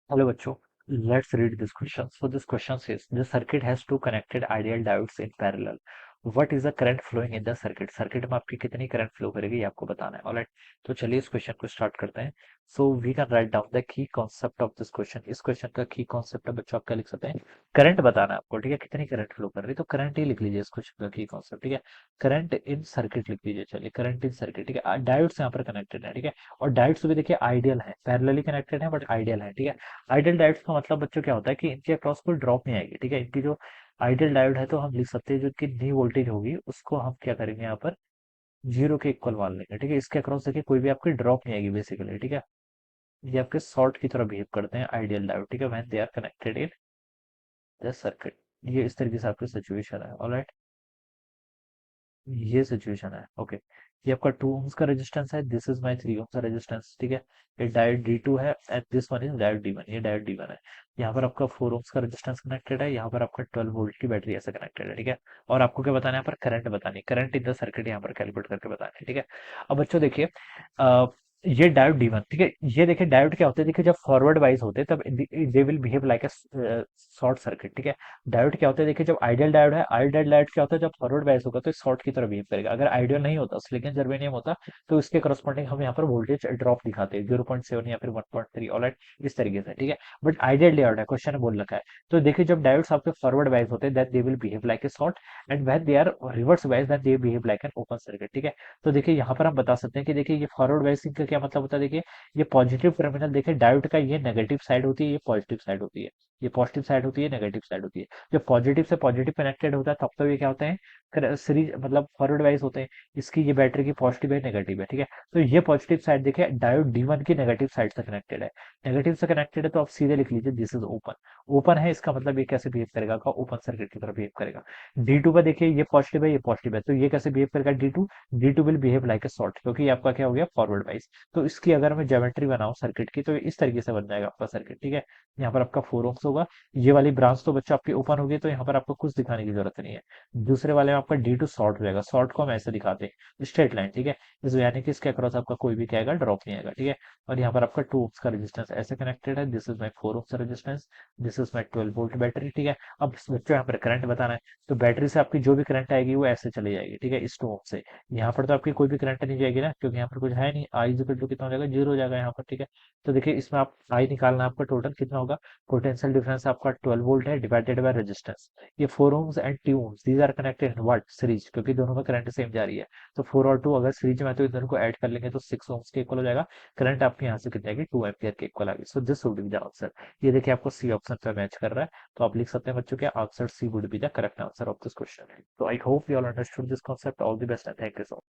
Hello, bachcho. Let's read this question. So this question says the circuit has two connected ideal diodes in parallel. What is the current flowing in the circuit? Circuit में आपकी कितनी current flow करेगी ये आपको बताना है. Alright, तो चलिए इस क्वेश्चन को स्टार्ट करते हैं. So we can write down the key concept of this question. इस क्वेश्चन का की कॉन्सेप्ट है बच्चों आपका लिख सकते हैं. करंट बताना है आपको, ठीक है, कितनी करंट फ्लो कर रही है, तो करंट ही लिख लीजिए इस क्वेश्चन का की कॉन्सेप्ट, ठीक है. करंट इन सर्किट लिख लीजिए. चलिए करंट इन सर्किट, ठीक है. डायोड्स यहाँ पर कनेक्टेड है, ठीक है. और डायोड्स भी देखिए आइडियल है, पैरेलली कनेक्टेड है बट आइडियल है, ठीक है. आइडियल डायोड्स का मतलब बच्चों क्या होता है कि इनके अक्रॉस कोई ड्रॉप नहीं आएगी, ठीक है. इनकी जो आइडियल डायोड है तो हम लिख सकते हैं जो इनकी नी वोल्टेज होगी उसको हम क्या करेंगे यहाँ पर जीरो के इक्वल मान लेंगे, ठीक है. इसके अक्रॉस देखिए कोई भी आपकी ड्रॉप नहीं आएगी बेसिकली, ठीक है. ये आपके शॉर्ट की तरह बिहेव करते हैं आइडियल डायोड, ठीक है, when they are connected in the circuit. ये इस तरीके से आपकी सिचुएशन है. ऑलराइट, ये सिचुएशन है. ओके, ये आपका 2 ओम्स का रेजिस्टेंस है, दिस इज माय 3 ओम्स का रेजिस्टेंस, ठीक है. ये डायोड D2 है and this one is diode D1. ये डायोड D1 है. यहाँ पर आपका 4 ओम्स का रेजिस्टेंस कनेक्टेड है, यहाँ पर आपका 12 वोल्ट की बैटरी ऐसे कनेक्टेड है, ठीक है. और आपको क्या बताना है यहाँ पर, करंट बतानी है, करंट इन द सर्किट यहाँ पर कैलकुलेट करके बताना है, ठीक है. अब बच्चों देखिए, ये डायोड D1, ठीक है. ये देखिए डायोड क्या होते हैं, देखिए जब फॉरवर्ड वाइज होते हैं तब दे will behave like a short circuit, ठीक है. डायोड क्या होता है, देखिए जब आइडियल डायोड है, आइडियल डायोड क्या होता है, जब फॉरवर्ड बायस होगा तो शॉर्ट की तरह बिहेव करेगा. अगर आइडियल नहीं होता, सिलिकॉन जर्मेनियम होता, तो इसके करस्पॉन्डिंग हम यहाँ पर वोल्टेज ड्रॉप दिखाते हैं 0.7 या फिर 1.3. ऑलराइट, इस तरीके से, ठीक है. बट आइडियल डायोड है, क्वेश्चन बोल रखा है. तो देखिए जब डायोड्स आपके फॉरवर्ड बायस होते हैं that they will behave like a short, and when they are reverse bias that they behave like an open circuit, ठीक है. तो देखिए यहाँ पर हम बता सकते हैं कि देखिए ये फॉरवर्ड बायसिंग का क्या मतलब होता है, देखिए ये पॉजिटिव टर्मिनल, देखिए डायोड का ये नेगेटिव साइड होती है, ये पॉजिटिव साइड होती है. ये पॉजिटिव साइड होती है, नेगेटिव साइड होती है. जब पॉजिटिव से पॉजिटिव कनेक्टेड होता है तब तो ये क्या होते हैं, सीरीज मतलब फॉरवर्ड वाइज होते हैं. इसकी ये बैटरी की पॉजिटिव है, नेगेटिव है, ठीक है. तो ये पॉजिटिव साइड देखिए डायोड D1 की नेगेटिव साइड से कनेक्टेड है. नेगेटिव से कनेक्टेड है तो आप सीधे लिख लीजिए दिस इज ओपन. ओपन है इसका मतलब ये कैसे बिहेव करेगा का ओपन सर्किट की तरह बिहेव करेगा. D2 का देखिए ये पॉजिटिव है, ये पॉजिटिव है, तो ये कैसे बिहेव करेगा D2 will behave like a short, क्योंकि ये आपका क्या हो गया फॉरवर्ड वाइज. तो इसकी अगर मैं ज्योमेट्री बनाऊं सर्किट की तो इस तरीके से बन जाएगा आपका सर्किट, ठीक है. यहाँ पर आपका 4 ओम्स होगा. ये वाली ब्रांच तो बच्चा आपकी ओपन होगी तो यहाँ पर आपको कुछ दिखाने की जरूरत नहीं है. दूसरे वाले में आपका D2 शॉर्ट हो जाएगा. शॉर्ट को हम ऐसे दिखाते हैं स्ट्रेट लाइन, ठीक है. इस यानी कि इसके अक्रॉस आपका कोई भी क्या आएगा, ड्रॉप नहीं आएगा, ठीक है. और यहाँ पर आपका 2 ओम्स का रेजिस्टेंस ऐसे कनेक्टेड है, this is my 4 ohms resistance, this is my 12 volt battery, ठीक है. अब बच्चों यहाँ पर करंट बताना है, तो बैटरी से आपकी जो भी करंट आएगी वो ऐसे चली जाएगी, ठीक है, इस 2 ओम से. यहाँ पर तो आपकी कोई भी करंट नहीं जाएगी ना, क्योंकि यहाँ पर कुछ है नहीं. आई इक्वल टू कितना हो जाएगा, जीरो हो जाएगा यहाँ पर, ठीक है. तो देखिए इसमें आप आई निकालना, आपका टोटल कितना होगा, पोटेंशियल डिफरेंस आपका 12 वोल्ट है डिवाइडेड बाय रेजिस्टेंस. ये 4 ohms and 2 ohms these are connected in what, series, क्योंकि दोनों में करंट सेम जा रही है. तो 4 और 2 अगर सीरीज में है तो इन दोनों को ऐड कर लेंगे तो 6 ओम्स के इक्वल हो जाएगा. करंट आपके यहाँ से कितनी आएगी, 2 एम्पियर के इक्वल आएगी. So this would be the answer. ये देखिए आपको सी ऑप्शन पे मैच कर रहा है, तो आप लिख सकते हैं बच्चों के answer C would be the correct answer of this question. तो I hope you all understood this concept. All the best and thank you so